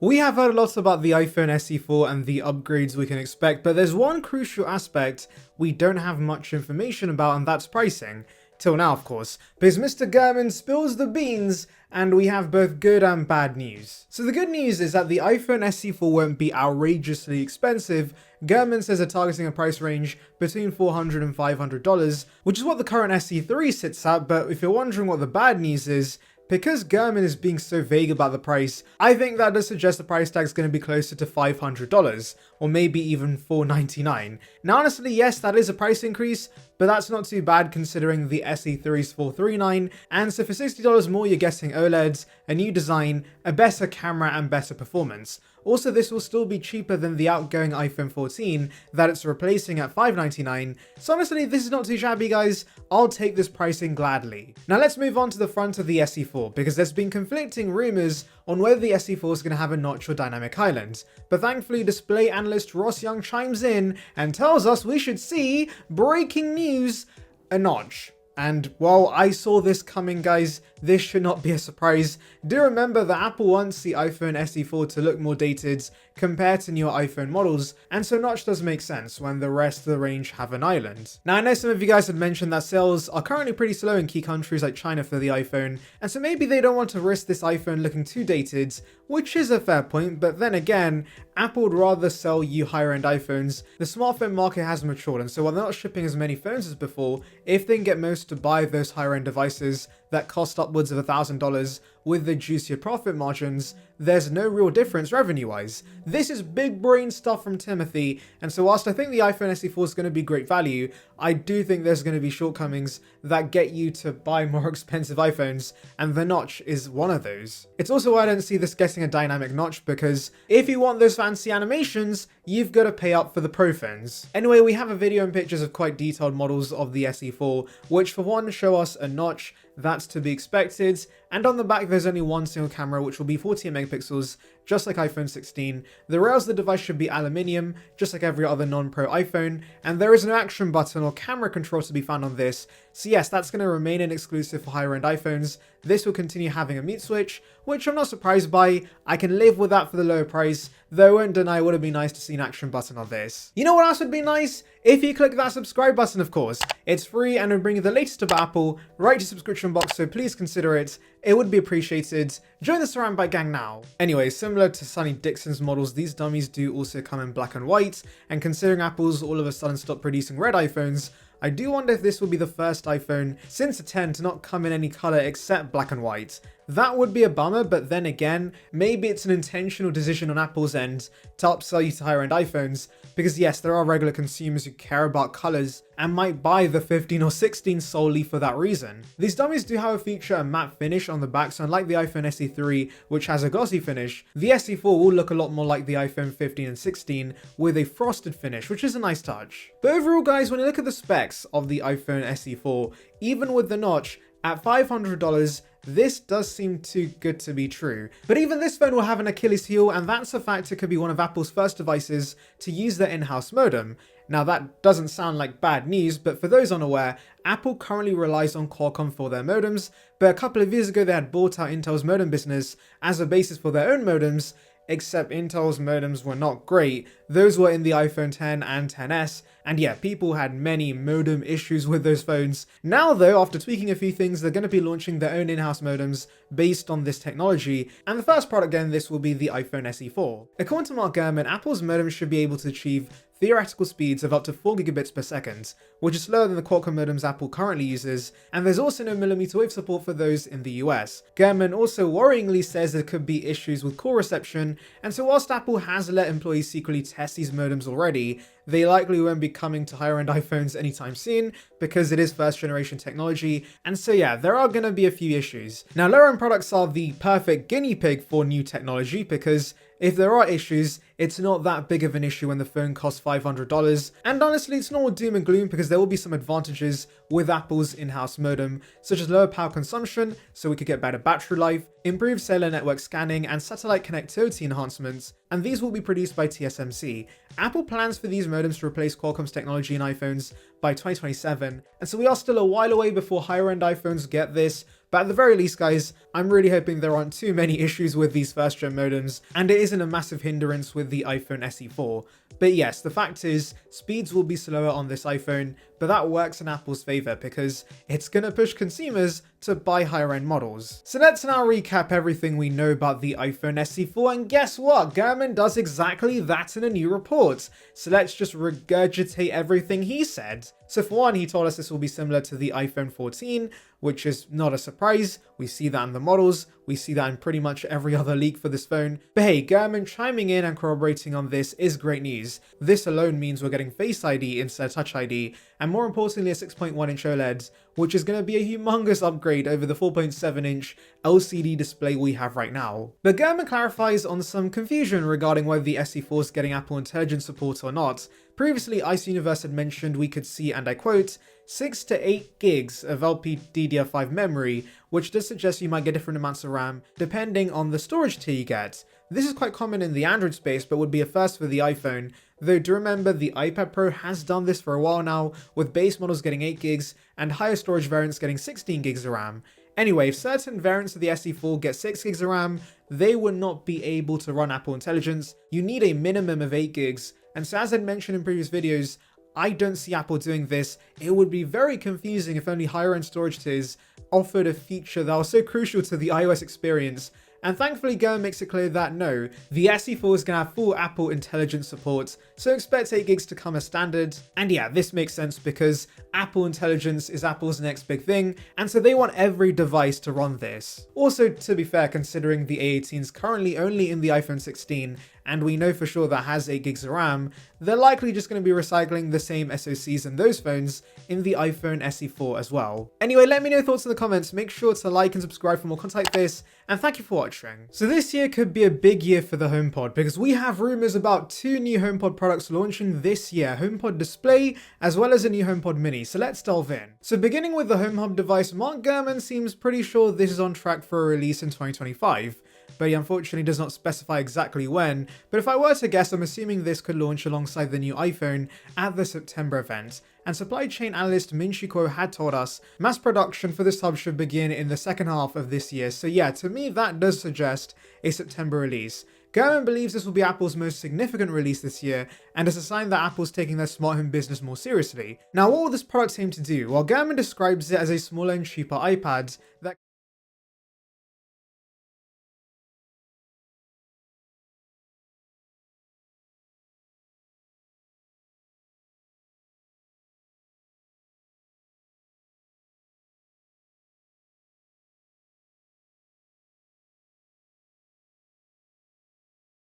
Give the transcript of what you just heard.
We have heard a lot about the iPhone SE4 and the upgrades we can expect, but there's one crucial aspect we don't have much information about, and that's pricing. Till now, of course, because Mr. Gurman spills the beans and we have both good and bad news. So the good news is that the iPhone SE4 won't be outrageously expensive. Gurman says they're targeting a price range between $400 and $500, which is what the current SE3 sits at, but if you're wondering what the bad news is, because Gurman is being so vague about the price, I think that does suggest the price tag is going to be closer to $500, or maybe even $499. Now honestly, yes, that is a price increase, but that's not too bad considering the SE3's $439, and so for $60 more you're getting OLEDs, a new design, a better camera and better performance. Also, this will still be cheaper than the outgoing iPhone 14 that it's replacing at $599, so honestly this is not too shabby guys, I'll take this pricing gladly. Now let's move on to the front of the SE4, because there's been conflicting rumours on whether the SE4 is going to have a notch or dynamic island, but thankfully display analyst Ross Young chimes in and tells us we should see, breaking news, a notch. And while I saw this coming guys, this should not be a surprise. Do remember that Apple wants the iPhone SE4 to look more dated compared to newer iPhone models, and so notch does make sense when the rest of the range have an island. Now I know some of you guys had mentioned that sales are currently pretty slow in key countries like China for the iPhone, and so maybe they don't want to risk this iPhone looking too dated, which is a fair point, but then again, Apple would rather sell you higher end iPhones. The smartphone market has matured, and so while they're not shipping as many phones as before, if they can get most to buy those higher end devices that cost upwards of $1,000 with the juicier profit margins, there's no real difference revenue-wise. This is big brain stuff from Timothy, and so whilst I think the iPhone SE4 is going to be great value, I do think there's going to be shortcomings that get you to buy more expensive iPhones, and the notch is one of those. It's also why I don't see this getting a dynamic notch, because if you want those fancy animations, you've got to pay up for the Pro phones. Anyway, we have a video and pictures of quite detailed models of the SE4, which for one show us a notch that's to be expected, and on the back there's only one single camera which will be 48 megapixels, just like iPhone 16. The rails of the device should be aluminium, just like every other non-Pro iPhone, and there is no action button or camera control to be found on this, so yes, that's going to remain an exclusive for higher end iPhones. This will continue having a mute switch, which I'm not surprised by. I can live with that for the lower price, though I won't deny it would have been nice to see an action button on this. You know what else would be nice? If you click that subscribe button, of course. It's free and will bring you the latest about Apple right to your subscription box, so please consider it. It would be appreciated. Join the Saranbyte gang now. Anyway, similar to Sonny Dixon's models, these dummies do also come in black and white, and considering Apple's all of a sudden stopped producing red iPhones, I do wonder if this will be the first iPhone since the 10 to not come in any color except black and white. That would be a bummer, but then again, maybe it's an intentional decision on Apple's end to upsell you to higher end iPhones, because yes, there are regular consumers who care about colors and might buy the 15 or 16 solely for that reason. These dummies do have a feature a matte finish on the back, so unlike the iPhone SE3, which has a glossy finish, the SE4 will look a lot more like the iPhone 15 and 16 with a frosted finish, which is a nice touch. But overall guys, when you look at the specs of the iPhone SE4, even with the notch, at $500, this does seem too good to be true. But even this phone will have an Achilles heel, and that's the fact it could be one of Apple's first devices to use their in-house modem. Now that doesn't sound like bad news, but for those unaware, Apple currently relies on Qualcomm for their modems, but a couple of years ago they had bought out Intel's modem business as a basis for their own modems, except Intel's modems were not great. Those were in the iPhone 10 and 10s, and yeah, people had many modem issues with those phones. Now though, after tweaking a few things, they're going to be launching their own in-house modems based on this technology, and the first product in this will be the iPhone SE4. According to Mark Gurman, Apple's modems should be able to achieve theoretical speeds of up to 4 gigabits per second, which is slower than the Qualcomm modems Apple currently uses, and there's also no millimeter wave support for those in the US. Gurman also worryingly says there could be issues with call reception, and so whilst Apple has let employees secretly test these modems already, they likely won't be coming to higher end iPhones anytime soon because it is first generation technology, and so yeah, there are going to be a few issues. Now lower end products are the perfect guinea pig for new technology, because if there are issues, it's not that big of an issue when the phone costs $500, and honestly it's not all doom and gloom because there will be some advantages with Apple's in-house modem, such as lower power consumption, so we could get better battery life, improved cellular network scanning, and satellite connectivity enhancements, and these will be produced by TSMC. Apple plans for these modems to replace Qualcomm's technology in iPhones by 2027, and so we are still a while away before higher end iPhones get this, But at the very least, guys, I'm really hoping there aren't too many issues with these first-gen modems, and it isn't a massive hindrance with the iPhone SE4. But yes, the fact is, speeds will be slower on this iPhone, but that works in Apple's favor because it's gonna push consumers to buy higher end models. So let's now recap everything we know about the iPhone SE4, and guess what? Gurman does exactly that in a new report. So let's just regurgitate everything he said. So for one, he told us this will be similar to the iPhone 14, which is not a surprise. We see that in the models, we see that in pretty much every other leak for this phone. But hey, Gurman chiming in and corroborating on this is great news. This alone means we're getting Face ID instead of Touch ID, and more importantly a 6.1-inch OLED, which is going to be a humongous upgrade over the 4.7-inch LCD display we have right now. But Gurman clarifies on some confusion regarding whether the SE4 is getting Apple Intelligence support or not. Previously, Ice Universe had mentioned we could see, and I quote, 6 to 8 gigs of LPDDR5 memory, which does suggest you might get different amounts of RAM depending on the storage tier you get. This is quite common in the Android space, but would be a first for the iPhone, though do remember the iPad Pro has done this for a while now, with base models getting 8 gigs and higher storage variants getting 16 gigs of RAM. Anyway, if certain variants of the SE4 get 6 gigs of RAM, they would not be able to run Apple Intelligence. You need a minimum of 8 gigs, and so as I mentioned in previous videos, I don't see Apple doing this. It would be very confusing if only higher end storage tiers offered a feature that was so crucial to the iOS experience. And thankfully Gurman makes it clear that no, the SE4 is going to have full Apple Intelligence support, so expect 8 gigs to come as standard. And yeah, this makes sense because Apple Intelligence is Apple's next big thing, and so they want every device to run this. Also, to be fair, considering the A18 is currently only in the iPhone 16, and we know for sure that has 8 gigs of RAM, they're likely just going to be recycling the same SoCs in those phones in the iPhone SE4 as well. Anyway, let me know your thoughts in the comments, make sure to like and subscribe for more content like this, and thank you for watching. So this year could be a big year for the HomePod, because we have rumors about 2 new HomePod products launching this year, HomePod Display, as well as a new HomePod Mini, so let's delve in. So beginning with the HomeHub device, Mark Gurman seems pretty sure this is on track for a release in 2025. But he unfortunately does not specify exactly when, but if I were to guess, I'm assuming this could launch alongside the new iPhone at the September event. And supply chain analyst Min-Chi Kuo had told us mass production for this hub should begin in the second half of this year, so yeah, to me that does suggest a September release. Gurman believes this will be Apple's most significant release this year, and is a sign that Apple's taking their smart home business more seriously. Now, what will this product aim to do? Well, Gurman describes it as a smaller and cheaper iPad that